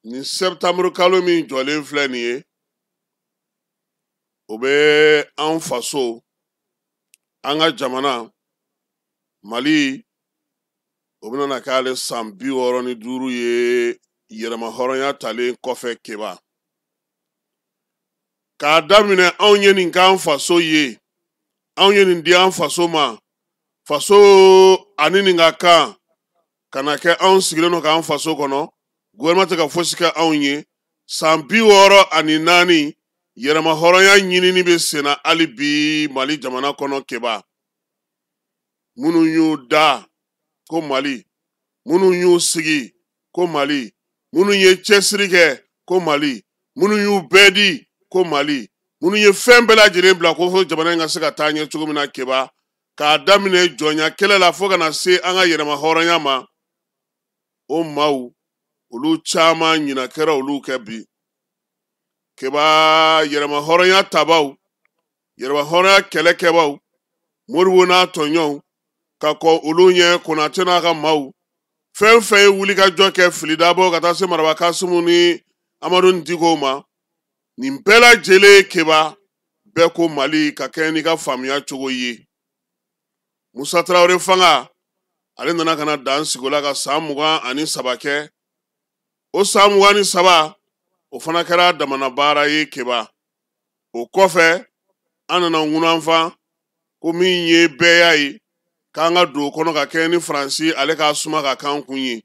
ni septembre kalo min jɔlen filɛ nin ye o bɛ an faso an ka jamana Mali o bɛna k'ale san 65 ye yɛrɛma hɔrɔnya talen kɔfɛ keba k'a daminɛ anw ye nin k'an faso ye anw ye nin di an faso ma faso ani nin ka kan kana kɛ anw sigilen no k'an faso kɔnɔ gouvernement tɛ ka fosi kɛ anw ye san 64 yɛrɛma hɔrɔnya ɲinini bɛ senna hali bi Mali jamana kɔnɔ keba minnu y'u da ko Mali minnu y'u sigi ko Mali minnu ye cɛsiri kɛ ko Mali minnu y'u bɛɛ di ko Mali minnu ye fɛn bɛɛ lajɛlen bila ko fo jamana in ka se ka taa ɲɛ cogo min na keba k'a daminɛ jɔnya kɛlɛ la fo kana se an ka yɛrɛma hɔrɔnya ma o maaw olu caman ɲina kɛra olu kɛ bi keba yɛrɛma hɔrɔnya tabaw yɛrɛma hɔrɔnya kɛlɛkɛbaw Moribo n'a tɔɲɔw ka kɔ olu ɲɛ Konate n'a ka maaw fɛn fɛn ye wulikajɔ kɛ Filidabaw ka taa se Maraba Kasimu ni Amadu Ntiko ma nin bɛɛ lajɛlen keba bɛɛ ko Mali ka kɛ n'i ka faamuya cogo ye Musa Tarawele fanga ale nana kana dan sigi la ka san 23 kɛ o san 23 o fana kɛra damana baara ye keba o kɔfɛ an nana ŋunanfan ko min ye bɛɛ y'a ye k'an ka don kɔnɔ ka kɛ ni Faransi ale k'a suma ka kan kun ye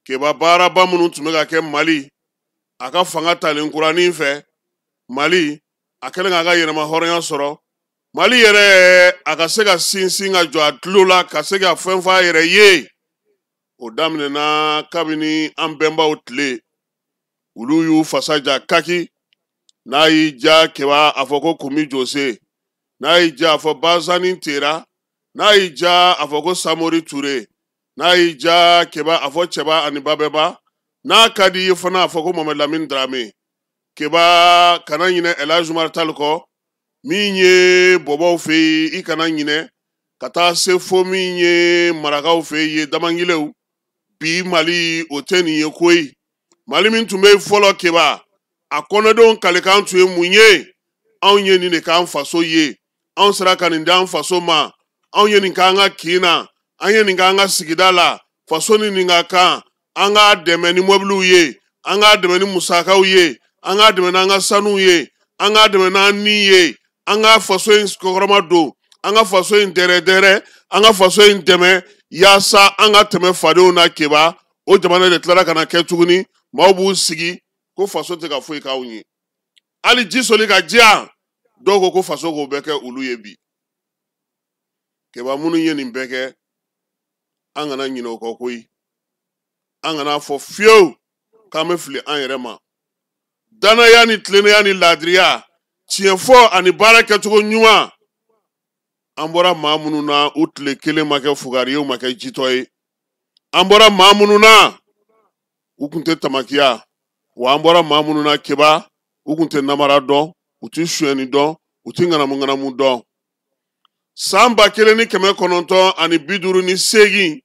keba baaraba minnu tun bɛ ka kɛ Mali a ka fanga talen kuranin fɛ Mali a kɛlen k'a ka yɛrɛma hɔrɔnya sɔrɔ Mali yɛrɛ a ka se ka sinsin ka jɔ a tulo la ka se ka fɛn fɔ a yɛrɛ ye o daminɛna kabini an bɛnbaw tile olu y'u fasaja kaki n'a y'i ja keba a fɔ ko Kumi Jose n'a y'i ja a fɔ Bazani Tera n'a y'i ja a fɔ ko Samori Ture n'a y'i ja keba a fɔ Cɛba ani Babɛba n'a ka di ye fana a fɔ ko Mohamed Lamine Dramé keba kana ɲinɛ Elhaji Umar Tal kɔ min ye bɔbɔw fɛ yen i kana ɲinɛ ka taa se fo min ye marakaw fɛ yen Damangilew bi Mali o tɛ nin ye koyi Mali min tun bɛ fɔlɔ keba a kɔnɔdenw kalikan tun ye mun ye anw ye nin de k'an faso ye anw sera ka nin di an faso ma anw ye nin k'an ka kin na an ye nin k'an ka sigida la faso ni nin ka kan an k'a dɛmɛ ni mobiliw ye an k'a dɛmɛ ni musakaw ye an k'a dɛmɛ n'an ka sanuw ye an k'a dɛmɛ n'an ni ye an ka faso in kɔkɔrɔma don an ka faso in dɛrɛ an ka faso in dɛmɛ yaasa an ka tɛmɛ fadenw na keba o jamana de tilara ka na kɛ tuguni maaw b'u sigi ko faso tɛ ka foyi k'aw ye hali ji soli ka diya dɔw ko faso k'o bɛɛ kɛ olu ye bi keba minnu ye nin bɛɛ kɛ an kana ɲinɛ o kɔ koyi an kana fɔ fiyewu k'an bɛ fili an yɛrɛ ma danaya ni tilennenya ni laadiriya tiɲɛ fɔ ani baara kɛcogo ɲuman an bɔra maa minnu na u tile kelen ma kɛ fugari ye u ma kɛ jitɔ ye an bɔra maa minnu na u tun tɛ tamakiya wa an bɔra maa minnu na keba u tun tɛ namara dɔn u tɛ suyɛni dɔn u tɛ ŋanamu dɔn san 1958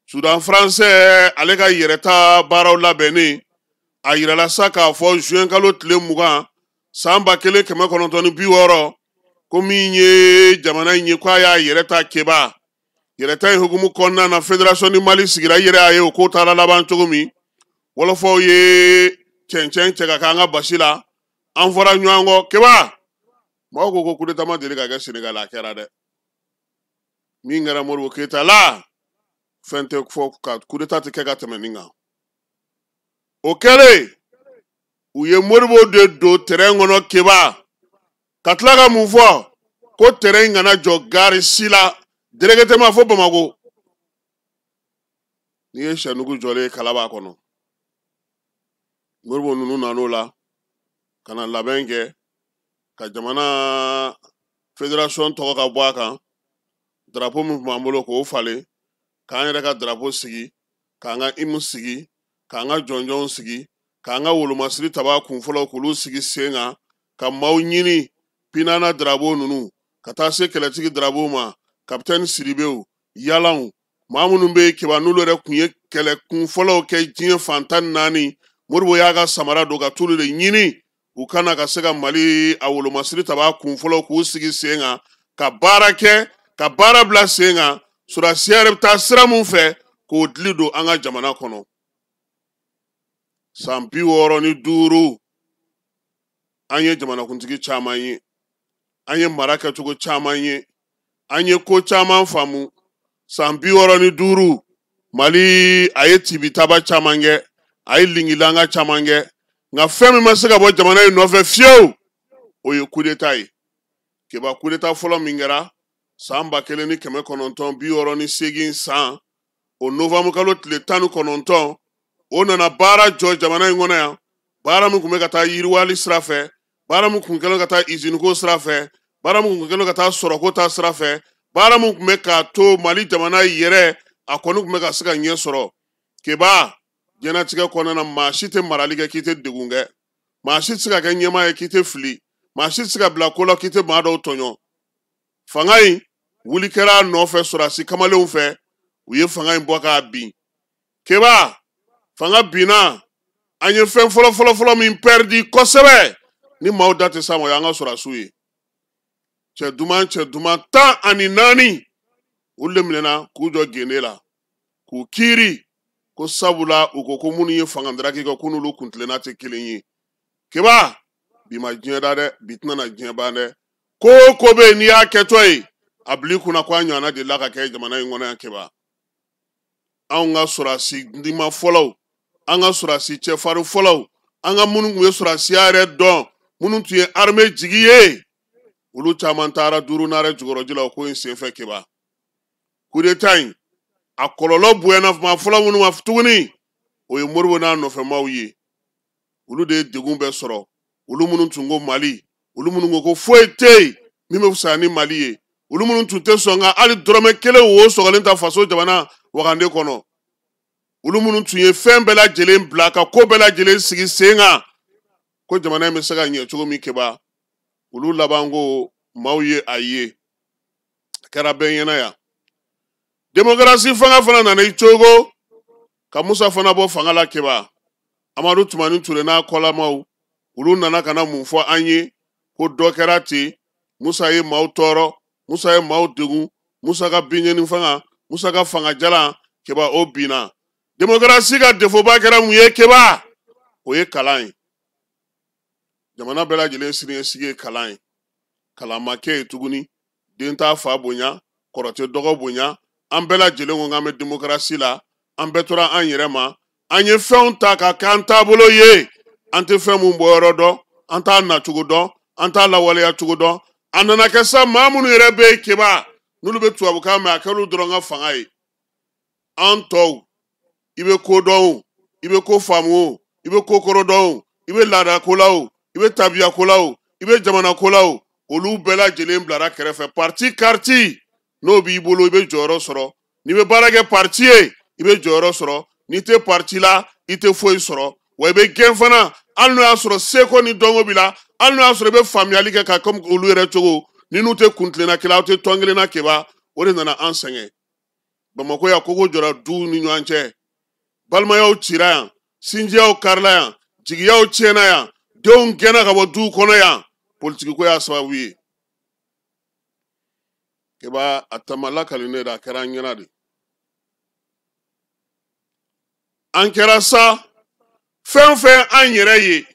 Sudan faransɛ ale ka yɛrɛta baaraw labɛnnen a yirala sa k'a fɔ juin kalo tile 20 san 1960 ko min ye jamana in ye ko a y'a yɛrɛ ta keba yɛrɛta in hukumu kɔnɔna na fédération ni Mali sigira i yɛrɛ y'a ye o ko taara laban cogo min wɔlɔfɔw ye cɛncɛn cɛ ka k'an ka basi la an fɔra ɲɔgɔn kɔ keba mɔgɔw ko coup d'état ma deli ka kɛ Sénégal a kɛra dɛ min kɛra Modibo Keyita la fɛn tɛ fɔ ka coup d'état tɛ kɛ ka tɛmɛ nin kan o kɛlen u ye Modibo de don terrain kɔnɔ keba ka tila ka mun fɔ ko terrain in kana jɔ gare si la délégué ma fɔ Bamako n'i ye sɛnugu jɔlen ye kala b'a kɔnɔ Modibo ninnu nan'o la ka na labɛn kɛ ka jamana fédération tɔgɔ ka bɔ a kan drapeau min tun b'an bolo k'o falen k'an yɛrɛ ka drapeau sigi k'an ka hymne sigi k'an ka jɔnjɔnw sigi k'an ka wolomasiri taba kunfɔlɔw k'olu sigi sen kan ka maaw ɲini pinana drapeau ninnu ka taa se kɛlɛtigi drapeau ma capitaine Sidibew yalanw maa minnu bɛ keba n'olu yɛrɛ tun ye kɛlɛ kunfɔlɔw kɛ diɲɛ fan 14 Modibo y'a ka samara don ka tulu de ɲini u kana ka se ka Mali a wolomasiri taba kun fɔlɔ k'u sigi sen kan ka baara kɛ ka baara bila sen kan sɔrɔdasiya yɛrɛ bɛ taa sira mun fɛ k'o dili don an ka jamana kɔnɔ. San 65 an ye jamanakuntigi caman ye, an ye mara kɛcogo caman ye, an ye ko caman faamu. San 65 Mali a ye tibitaba caman kɛ, a ye lingilanga caman kɛ, nka fɛn min ma se ka bɔ jamana in nɔfɛ fiyewu o ye coup d'état ye. Keba coup d'état fɔlɔ min kɛra san 1968 san o novembre kalo tile 19 o nana baara jɔ jamana in kɔnɔ yan. Baara min kun bɛ ka taa yiriwali sira fɛ, baara min kun kɛlen ka taa usine ko sira fɛ, baara min kun kɛlen ka taa sɔrɔko ta sira fɛ, baara min kun bɛ k'a to Mali jamana yɛrɛ a kɔni kun bɛ ka se ka ɲɛ sɔrɔ. Keba diɲɛlatigɛ kɔnɔna na maa si tɛ marali kɛ k'i tɛ degun kɛ, maa si tɛ se ka kɛ ɲɛmaa ye k'i tɛ fili, maa si tɛ se ka bila ko la k'i tɛ maa dɔw tɔɲɔ. Fanga in wuli kɛra nɔfɛ sɔrɔdasi kamalenw fɛ, u ye fanga in bɔ k'a bin. Keba fanga binna, an ye fɛn fɔlɔ min pɛridi kosɛbɛ ni maaw da tɛ s'a ma o y'an ka sɔrɔdasiw ye. Cɛ duman 14 olu de minɛna k'u jɔ gende la k'u kiiri ko sabula u ko minnu ye fanga daraki kɛ ko n'olu kuntilenna tɛ kelen ye. Keba bi ma diɲɛ da dɛ, bi tɛna na diɲɛ ban dɛ. Ko o ko bɛ yen n'i y'a kɛtɔ ye a bil'i kunna ko a ɲɔgɔnna delila ka kɛ jamana in kɔnɔ yan. Keba anw ka sɔrɔdasi ndima fɔlɔw, an ka sɔrɔdasi cɛfarin fɔlɔw, an ka minnu tun ye sɔrɔdasiya yɛrɛ dɔn, minnu tun ye armée jigi ye, olu caman taara duuru naare jukɔrɔji la o ko in senfɛ. Keba coup d'état in a kɔlɔlɔ bonyana maa fɔlɔ minnu ma tuguni o ye Modibo n'a nɔfɛmaw ye. Olu de ye degun bɛɛ sɔrɔ, olu minnu tun ko Mali, olu minnu ko foyi tɛ yen min bɛ fisaya ni Mali ye, olu minnu tun tɛ sɔn ka hali dɔrɔmɛ kelen wo sɔgɔlen ta faso jamana wagande kɔnɔ, olu minnu tun ye fɛn bɛɛ lajɛlen bila ka ko bɛɛ lajɛlen sigi sen kan ko jamana in bɛ se ka ɲɛ cogo min. Keba olu laban ko maaw ye a ye, a kɛra bɛɛ ɲɛna yan. Démocratie fanga fana nana i cogo ka Musa fana bɔ fanga la. Keba Amadu Tumani Ture n'a kɔlamaw olu nana ka na mun fɔ an ye ko dɔ kɛra ten, Musa ye maaw tɔɔrɔ, Musa ye maaw degun, Musa ka binɲɛni fanga, Musa ka fanga jalan. Keba o binna. Démocratie ka defoba kɛra mun ye. Keba o ye kalan ye. Jamana bɛɛ lajɛlen siniɲɛsigi ye kalan ye. Kalan ma kɛ ye tuguni, den t'a fa bonya, kɔrɔ tɛ dɔgɔ bonya. An bɛɛ lajɛlen ko k'an bɛ démocratie la, an bɛɛ tora an yɛrɛ ma, an ye fɛnw ta ka k'an taabolo ye, an tɛ fɛn mun bɔyɔrɔ dɔn, an t'a nacogo dɔn, an t'a lawaleya cogo dɔn. A nana kɛ sa maa minnu yɛrɛ bɛ yen. Keba n'olu bɛ tubabukan mɛn a kɛra olu dɔrɔn ka fanga ye. An tɔw i bɛ ko dɔn o, i bɛ ko faamu o, i bɛ ko kɔrɔ dɔn o, i bɛ laada ko la o, i bɛ tabiya ko la o, i bɛ jamana ko la o, olu bɛɛ lajɛlen bilara kɛrɛfɛ. Parti kariti n'o b'i bolo i bɛ jɔyɔrɔ sɔrɔ, n'i bɛ baara kɛ parti ye i bɛ jɔyɔrɔ sɔrɔ, n'i tɛ parti la i tɛ foyi sɔrɔ, wa i bɛ gɛn fana hali n'o y'a sɔrɔ seko ni dɔnko b'i la, hali n'o y'a sɔrɔ i bɛ faamuyali kɛ ka komi olu yɛrɛ cogo, ni n'u tɛ kuntilenna kelen aw tɛ tɔn kelen na. Keba o de nana an sɛgɛn. Bamakɔ yan kogo jɔra duw ni ɲɔgɔn cɛ, balimayaw cira yan, sinjiyaw karila yan, jigiyaw tiɲɛna yan, denw gɛnna ka bɔ duw kɔnɔ yan, politiki ko y'a sababu ye. Keba a tama lakali ne da a kɛra an ɲɛna de. An kɛra sa fɛn fɛn an yɛrɛ ye,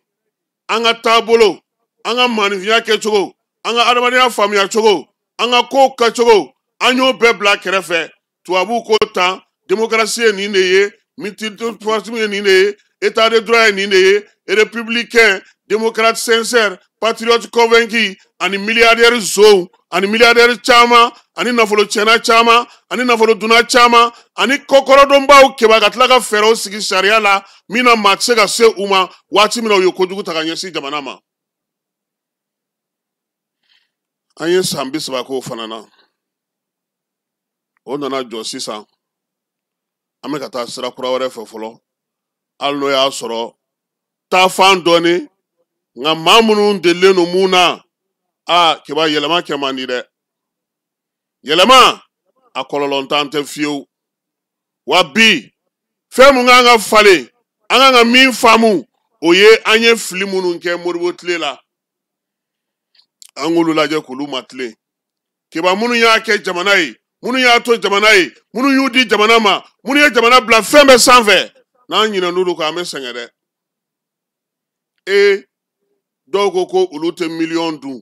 an ka taabolo, an ka maanifinya kɛcogo, an ka adamadenya faamuya cogo, an ka kow kɛcogo, an y'o bɛɛ bila kɛrɛfɛ. Tubabuw ko tan, démocratie ye nin de ye, multipartisme ye nin de ye, état de droit ye nin de ye, républicain, démocrate sincère, patriote convaincu, ani milliardaire zow, ani milliardaire caman, ani nafolo tiɲɛna caman, ani nafolo dunna caman, ani kɔkɔrɔdɔnbaw. Keba ka tila ka fɛɛrɛw sigi sariya la min na maa tɛ se ka se u ma waati min na u ye kojugu ta ka ɲɛsin jamana ma. An ye san 30 k'o fana na, o nana jɔ sisan an bɛ ka taa sira kura wɛrɛ fɛ fɔlɔ, hali n'o y'a sɔrɔ taafan dɔɔni, nka maa minnu delilen don mun na Keba yɛlɛma kɛ man di dɛ. Yɛlɛma a kɔlɔlɔ ntan tɛ fiyewu, wa bi fɛn mun kan ka falen anga min famu oye anye fili munu nke Modibo tile la angulu laje kulu matle keba munu ya ke jamana yi munu ya to jamana yi munu yudi jamana ma munu ya jamana bla fembe sanfɛ na nyina nulu ka me sengede dogo ko ulu te million du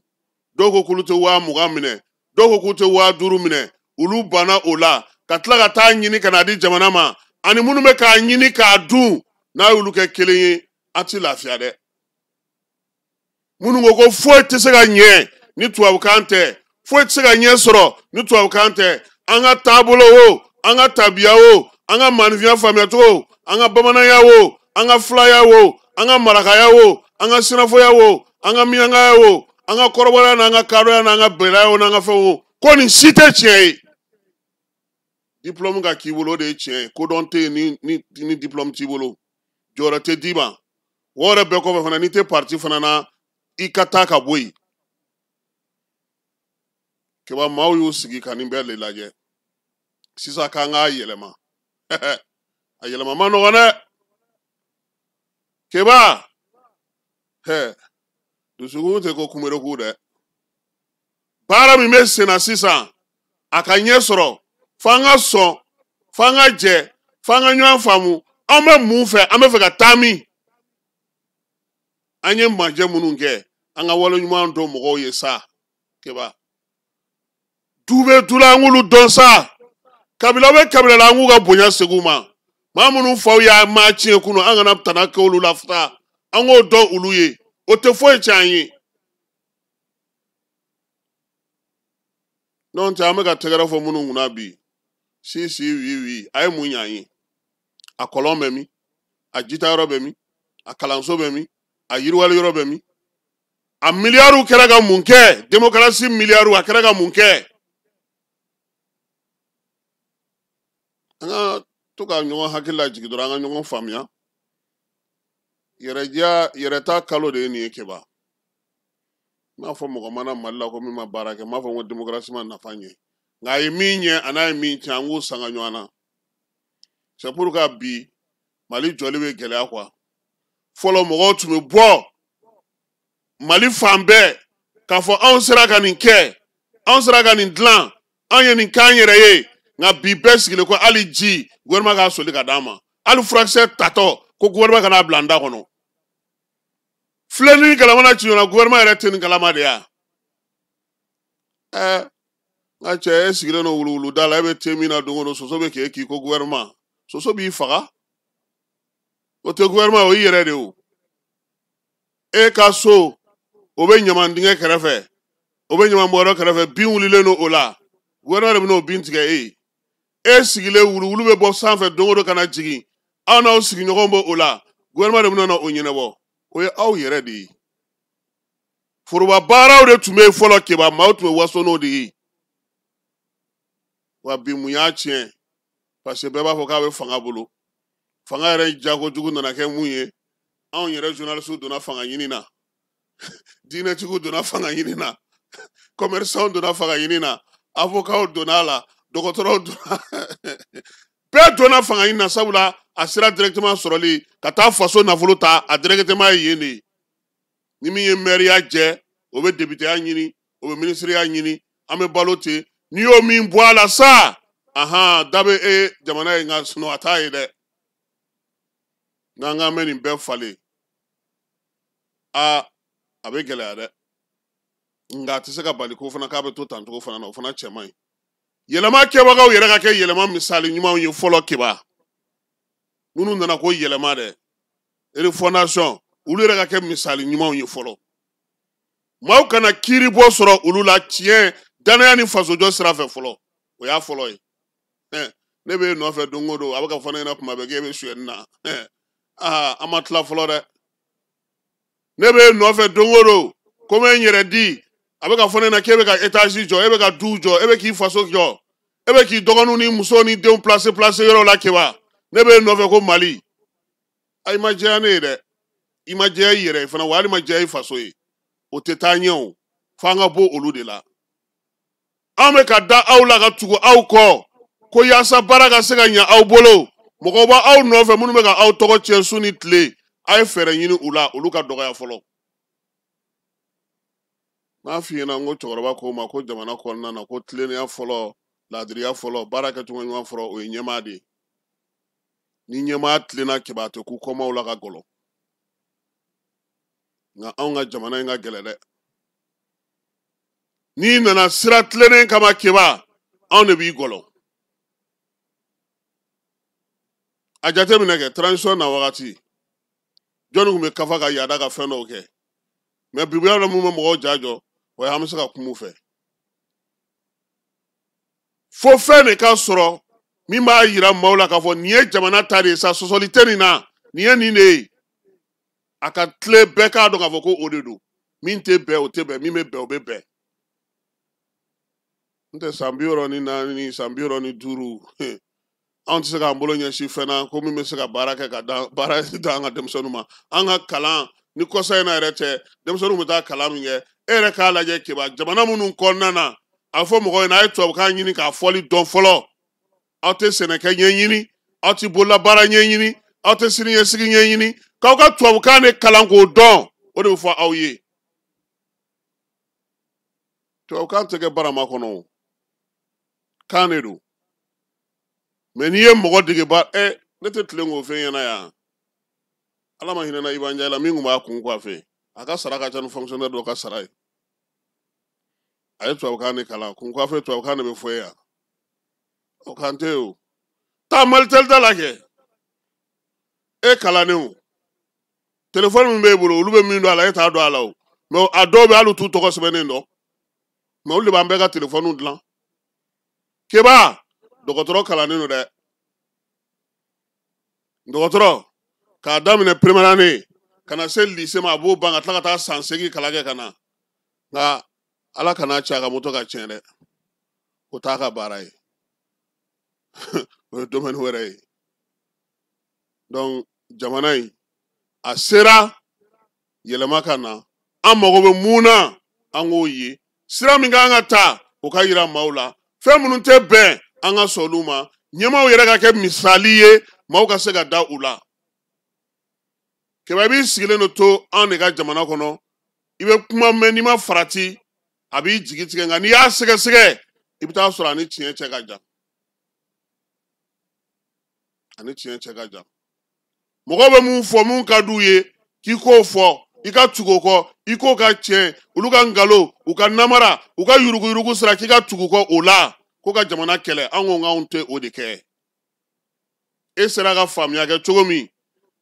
dogo ko ulu te wa mugamine dogo ko te wa duru mine ulu bana ola katla ka ta nyini kana di jamana ma ani munu me ka nyini ka du na ulu ke kelenye ati lafia de munu go fo te se ga nye ni tuwa kante fo te se ga nye soro ni tuwa kante anga tabulo wo anga tabia wo anga manvia famia to anga bamana ya wo anga flyer wo anga maraka ya wo anga sinafo ya wo anga mianga ya wo anga korobora na anga karo ya na anga bela wo na anga fo ko ni site chie diplôme ga kibolo de chien ko donte ni diplôme tibolo jora te diba wora be ko fana ni te parti fana na ikata ka boy ke ba maw yu sigi kanin be le laje sisa ka nga yelema ayelema mano wana ke ba du sugu te ko kumero ku de para mi messe na sisa akanye soro fanga so fanga je fanga nyu afamu ame mu fe ame fe ka tami anye maje munu nke anga wolo nyuma ndo mo ye sa keba dube dula ngulu don sa kabila we kabila la ngu ga bonya seguma mamunu fo ya ma chi kuno anga na tanaka ulu lafta ango don uluye o te fo chanyi non ta amega tegara fo munu nguna bi si wi ay munyanyi akolombe mi ajita robe mi akalanso be mi ayirwale robe mi a miliaru keraga munke demokrasi miliaru akeraga munke anga tuka nyongo hakila jigidora anga nyongo famia yereta kalo de ni ekeba ma fo mo mana malla ko mi ma barake ma fo ngo demokrasi man na fanye ngai minye anai min changu sanga nywana c'est pour ka bi mali joliwe gele akwa folo mo tu me bo mali fambe ka fo on sera kanin ke on sera kanin dlan on yenin kanyere ye nga bi besigile ko ali ji gouvernement ga soli ka dama ali fraction tato ko gouvernement kana blanda kono fleni kala mana chiona gouvernement era ten kala ma de ya ache esigile no wulu dala ebe temina dongo soso be ke ki ko gouvernement soso bi faga o te gouvernement o yere de o ka so obe nyamandinge kerefe obe nyamamboro kerefe bi wulile no ola gouvernement no bintige sigile wulu be bo sanfe dongo kana jigi ana o sigi nyogombo ola gouvernement no onyene bo oye aw yere de foruba bara o de tume folo keba mautu waso no de wa bi muya chien parce que beba fo ka we fanga bolo fanga re jago jugu na ke muye aw yere journaliste do na fanga yinina dine jugu do na fanga yinina commerçant do na fanga yinina avocat do na la docteur do pe do na fanga yinina sabula asira directement soroli kata faso na voluta a directement yene ni mi ye maire ya je obe député ya nyini obe ministre ya nyini ame balote ni o mi boala sa dabe jamana nga sno ataye de nga meni be fale abe gele ade nga tiseka bali ko fana ka be to tanto ko fana na fana chemai yelema ke waga yere ka ke yelema misali nyuma yi folo kiba nunu nana ko yelema de refondation ulu yere ka ke misali nyuma yi folo mau kana kiri bo soro ulu la tien dana ni faso jo sira fe folo o ya folo yi ne be no fe dongo do abaka fana na kuma be ge be suen na amatla folo de ne be no fe dongo do comme nyere di abaka fana na kebe ka étage jo ebe ka du jo ebe ki faso jo ebe ki dogonu ni muso ni de placer yoro la keba ne be no fe ko Mali ay ma jane de imagine yere fana wali ma jey faso yi o tetanyo fanga bo olu de la ame ka da aw la ka tugo aw ko yasa baraka se ga nya aw bolo mɔgɔw b'a aw nɔfɛ minnu bɛ ka aw tɔgɔ tiɲɛ su ni tile a ye fɛɛrɛ ɲini u la olu ka dɔgɔya fɔlɔ n'a f'i ɲɛna n ko cɛkɔrɔba ko ma ko jamana kɔnɔna na ko tilennenya fɔlɔ laadiriya fɔlɔ baara kɛcogo ɲuman fɔlɔ o ye ɲɛmaa de ye ni ɲɛmaa tilenna kɛba tɛ ku kɔmaw la ka gɔlɔ nka anw ka jamana in ka gɛlɛ dɛ n'i nana sira tilennen kama kɛba anw de b'i gɔlɔ a jateminɛ kɛ transition na wagati jɔnni tun bɛ kafa ka yaada ka fɛn dɔw kɛ mɛ bibiya la mun bɛ mɔgɔw jajɔ o ye an bɛ se ka kuma u fɛ fo fɛn de ka sɔrɔ min b'a yira maaw la k'a fɔ nin ye jamana ta de ye sa sɔsɔli tɛ nin na nin ye nin de ye a ka tile bɛɛ k'a dɔn k'a fɔ ko o de don min tɛ bɛn o tɛ bɛn min bɛ bɛn o bɛ bɛn n tɛ san 64 san 65 anw tɛ se k'an bolo ɲɛsin fɛn na ko min bɛ se ka baara kɛ ka baara da an ka denmisɛnninw ma an ka kalan ni kɔsa in na yɛrɛ tɛ denmisɛnninw bɛ taa kalan min kɛ e yɛrɛ k'a lajɛ keba jamana minnu kɔnɔna na a fɔ mɔgɔw ɲɛna a ye tubabukan ɲini k'a fɔli dɔn fɔlɔ aw tɛ sɛnɛkɛ ɲɛɲini aw tɛ bololabaara ɲɛɲini aw tɛ siniɲɛsigi ɲɛɲini k'aw ka tubabukan de kalan k'o dɔn o de bɛ fɔ aw ye tubabukan tɛ kɛ barama kɔnɔ o kan de don mɛ n'i ye mɔgɔ dege ba ne tɛ tilen k'o fɛn ɲɛna yan ala ma hinɛ na Iba Ndiaye la min tun b'a kun kɔ a fɛ a ka sara ka ca ni fonctionnaire dɔw ka sara ye a ye tubabukan de kalan kun kɔfɛ tubabukan de bɛ fɔ yan o kan tɛ o taa malitel ta la kɛ e kalannenw telefɔni min b'e bolo olu bɛ min dɔn a la e t'a dɔn a la o mɛ a dɔw bɛ hali t'u tɔgɔ sɛbɛnnen dɔn mɛ olu de b'an bɛɛ ka telefɔniw dilan keba dɔgɔtɔrɔ kalannen don dɛ dɔgɔtɔrɔ k'a daminɛ première année ka na se lycée ma a b'o ban ka tila ka taa san 8 kalan kɛ ka na nka ala kana cɛ a ka moto ka tiɲɛ dɛ o t'a ka baara ye o ye domaine wɛrɛ ye donc jamana in a sera yɛlɛma ka na an mago bɛ mun na an k'o ye sira min kan ka ta o ka yira maaw la fɛn minnu tɛ bɛn an ka sɔn olu ma ɲɛmaaw yɛrɛ ka kɛ misali ye maaw ka se ka da u la kɛmɛ b'i sigilen don to an de ka jamana kɔnɔ i bɛ kuma mɛn n'i ma farati a b'i jigi tigɛ nka n'i y'a sɛgɛsɛgɛ i bɛ taa sɔrɔ ani tiɲɛ cɛ ka jan mɔgɔw bɛ mun fɔ mun ka d'u ye k'i k'o fɔ i ka tugu o kɔ i k'o ka tiɲɛ olu ka nkalon u ka namara u ka yuruguyurugu sira k'i ka tugu kɔ o la ko ka jamana kɛlɛ an ko k'anw tɛ o de kɛ e sera ka faamuya kɛ cogo min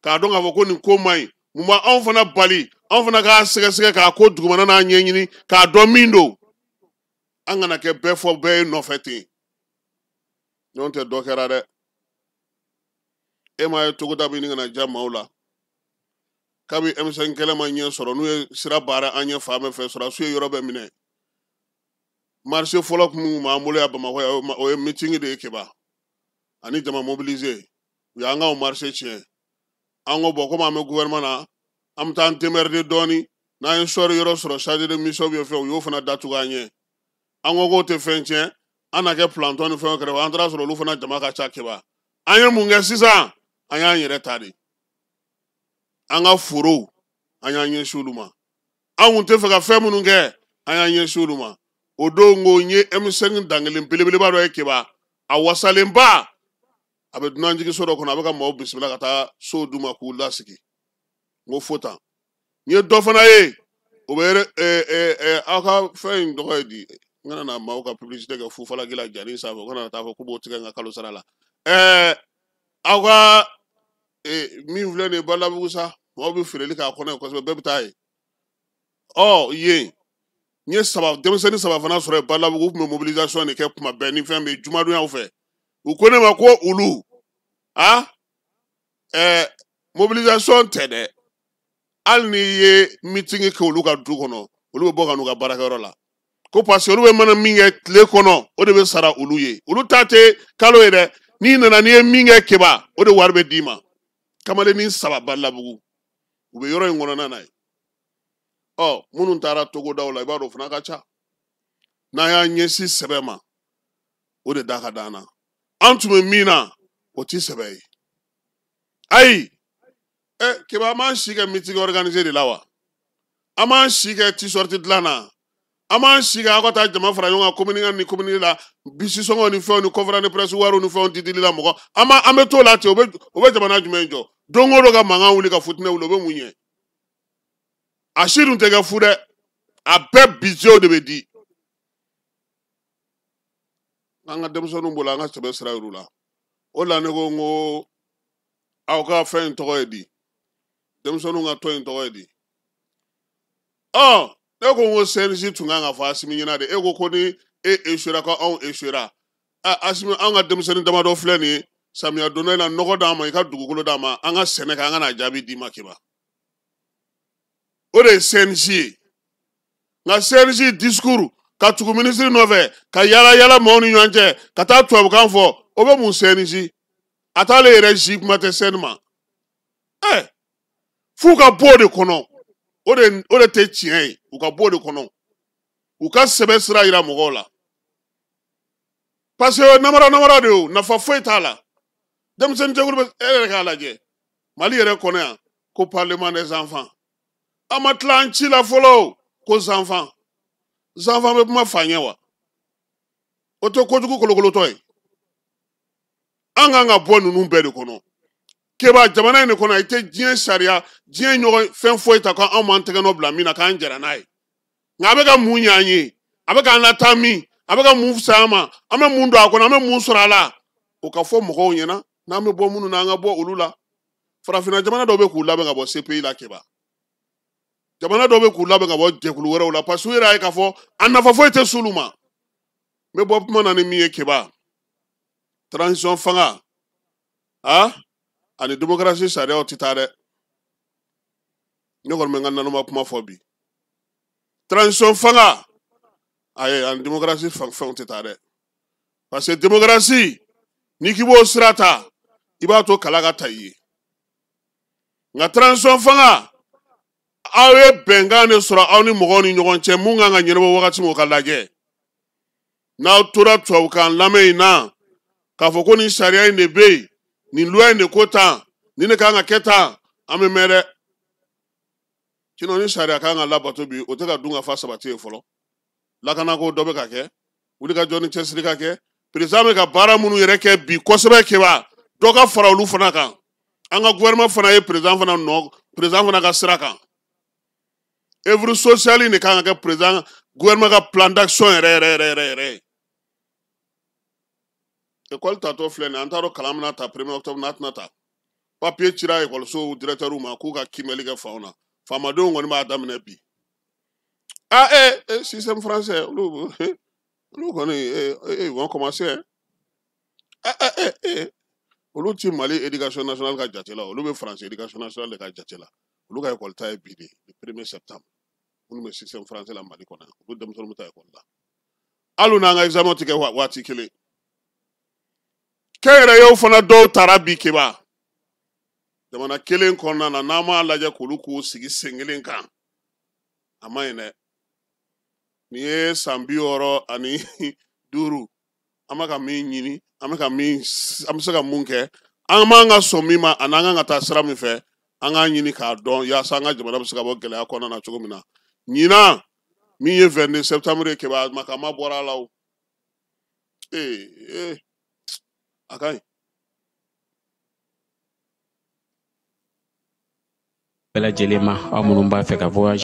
k'a dɔn k'a fɔ ko nin ko man ɲi mun b'a anw fana bali anw fana k'a sɛgɛsɛgɛ k'a ko dugumana n'a ɲɛɲini k'a dɔn min don an kana kɛ bɛɛ fɔ bɛɛ ye nɔfɛ ten n'o tɛ dɔ kɛra dɛ e m'a ye togoda bɛ ɲini ka na diya maaw la kabi M5 kɛlɛ ma ɲɛ sɔrɔ n'u ye sira baara an ɲɛ fan bɛɛ fɛ sɔrɔ su ye yɔrɔ bɛɛ minɛ marché fɔlɔ kun b'an bolo yan Bamakɔ o ye meeting de ye keba ani jama mobiliser u y'an ka o marché tiɲɛ an ko bɔn komi an bɛ gouvernement na an bɛ taa an démerder dɔɔni n'an ye sɔri yɔrɔ sɔrɔ chargé de mission bɛ fɛn u y'o fana datugu an ɲɛ an ko k'o tɛ fɛn tiɲɛ an na kɛ planton ni fɛnw kɛrɛfɛ an taara sɔrɔ olu fana jama ka ca keba an ye mun kɛ sisan an y'an yɛrɛ ta de an ka forow an y'an ɲɛsin olu ma an kun tɛ fɛ ka fɛn minnu kɛ an y'an ɲɛsin olu ma o don n ko n ye M5 dangelen belebeleba dɔ ye keba a wasalenba a bɛ dunanjigiso dɔ kɔnɔ a bɛ ka maaw bisimila ka taa so d'u ma k'u lasigi n ko fo tan n ye dɔ fana ye o bɛ aw ka fɛn in tɔgɔ ye di n kana na maaw ka publicité kɛ fufalaki la jani sanfɛ o kana na taa fɔ k'u b'o tigɛ n ka kalo sara la aw ka min filɛ nin ye Balabugu sa maaw bɛ feereli k'a kɔnɔ yen kosɛbɛ bɛɛ bɛ taa yen yen n ye denmisɛnnin 3 fana sɔrɔ yen Balabugu u tun bɛ mobilisation de kɛ kuma bɛɛ ni fɛn bɛ jumadonyaw fɛ u ko ne ma ko olu mobilisation tɛ dɛ hali n'i ye meeting kɛ olu ka du kɔnɔ olu bɛ bɔ ka n'u ka baarakɛyɔrɔ la ko parce que olu bɛ mana min kɛ tile kɔnɔ o de bɛ sara olu ye olu ta tɛ kalo ye dɛ n'i nana n'i ye min kɛ keba o de wari bɛ d'i ma kamalennin 3 Balabugu u bɛ yɔrɔ in kɔnɔna na ye minnu taara togodaw la i b'a dɔn o fana ka ca n'an y'an ɲɛsin sɛbɛ ma o de da ka d'an na an tun bɛ min na o tɛ sɛbɛ ye ayi keba man si kɛ meeting organisé de la wa an m'an si kɛ t-shirt dilan na an m'an si kɛ aw ka taa jama fara ɲɔgɔn kan communiqué ni communiqué la bisi sɔngɔ ni fɛnw ni conférence de presse wariw ni fɛnw di dili la mɔgɔ an bɛ t'o la ten o bɛ jamana jumɛn jɔ don o don ka mankan wuli ka futinɛ wuli o bɛ mun ɲɛ a si dun tɛ kɛ fu dɛ a bɛɛ budget de bɛ di an ka denmisɛnninw bolo an ka sɛbɛn sira yir'u la o la ne ko n ko aw ka fɛn in tɔgɔ ye di denmisɛnninw ka tɔn in tɔgɔ ye di ne ko n ko CNJ tun kan ka fɔ Asimi ɲɛna de e ko ni e échouera ko anw échouera Asimi an ka denmisɛnnin damadɔ filɛ nin ye samiya donda in na nɔgɔ d'an ma i ka dugukolo d'an ma an ka sɛnɛ kɛ an ka n'a jaabi d'i ma Keba o de ye CNJ ye nka CNJ discours ka tugu minisiri nɔfɛ ka yala yala maaw ni ɲɔgɔn cɛ ka taa tubabukan fɔ o bɛ mun CNJ a t'ale yɛrɛ si kuma tɛ CN ma f'u ka bɔ o de kɔnɔ o de tɛ tiɲɛ ye u ka bɔ o de kɔnɔ u ka sɛbɛn sira yira mɔgɔw la parce que namara de o nafa foyi t'a la denmisɛnnin jɛkulu bɛ e yɛrɛ k'a lajɛ Mali yɛrɛ kɔnɔ yan ko parlement des enfants an ma tila an ci la fɔlɔ ko enfants bɛ kuma fa ɲɛ wa o tɛ kojugu kolokolotɔ ye an kan ka bɔ ninnu bɛɛ de kɔnɔ Keba jamana in de kɔnɔ i tɛ diɲɛ sariya diɲɛ ɲɔgɔn fɛn foyi ta ko anw m'an tɛgɛ nɔ bila min na k'an jɛra n'a ye nka a bɛ ka mun ɲɛ an ye a bɛ k'an lataa min a bɛ ka mun fisaya an ma an bɛ mun don a kɔnɔ an bɛ mun sɔrɔ a la o ka fɔ mɔgɔw ɲɛna n'an bɛ bɔ minnu na an ka bɔ olu la farafinna jamana dɔw bɛ k'u labɛn ka bɔ CPI la Keba jamana dɔw bɛ k'u labɛn ka bɔ jɛkulu wɛrɛw la parce que u yɛrɛ y'a ye k'a fɔ a nafa foyi tɛ s'olu ma n bɛ bɔ kuma na ni min ye Keba transition fanga ani démocratie sariyaw tɛ taa dɛ ne kɔni bɛ n ka nanoma kuma fɔ bi transition fanga ayi ani démocratie fɛnw tɛ taa dɛ parce que démocratie n'i k'i b'o sira ta i b'a to kala ka ta i ye nka transition fanga aw ye bɛnkan de sɔrɔ aw ni mɔgɔw ni ɲɔgɔn cɛ mun kan ka ɲɛnabɔ wagati min o ka lajɛ n'aw tora tubabukan lamɛn in na k'a fɔ ko nin sariya in de bɛ yen nin loi in de ko tan nin de kan ka kɛ tan an bɛ mɛn dɛ sinon ni sariya kan ka labato bi o tɛ ka dun ka fa sabati ye fɔlɔ lakanako dɔ bɛ ka kɛ wulikajɔ ni cɛsiri ka kɛ président bɛ ka baara minnu yɛrɛ kɛ bi kosɛbɛ Keba dɔ ka fara olu fana kan an ka gouvernement fana ye président fana ka sira kan œuvre sociale de kan ka kɛ président gouvernement ka plan d'action yɛrɛ école tatɔ filɛ nin an t'a dɔn kalan bɛna ta 1er octobre n'a tɛna ta papier cira école directeur ma k'u ka kimɛli kɛ fanw na faamadenw kɔni b'a daminɛ bi système français olu kɔni ils vont commencer olu ti Mali éducation nationale ka jate la olu bɛ français éducation nationale de ka jate la olu ka école ta ye bi de le 1er septembre minnu bɛ système français la Mali kɔnɔ olu denmisɛnninw bɛ taa école la hali n'an ka examen tɛ kɛ waati kelen kɛnyɛrɛyew fana dɔw taara bi Keba jamana kelen kɔnɔna na n'an m'a lajɛ k'olu k'u sigi sen kelen kan a ma ɲi dɛ nin ye san 65 an bɛ ka min ɲini an bɛ se ka mun kɛ an m'an ka sɔn min ma ani an kan ka taa sira min fɛ an k'a ɲini k'a dɔn yaasa an ka jamana bɛ se ka bɔ gɛlɛya kɔnɔna na cogo min na ɲinan min ye 22 septembre ye Keba makama bɔra a la o a ka ɲi bɛɛ lajɛlen ma aw minnu b'a fɛ ka voyage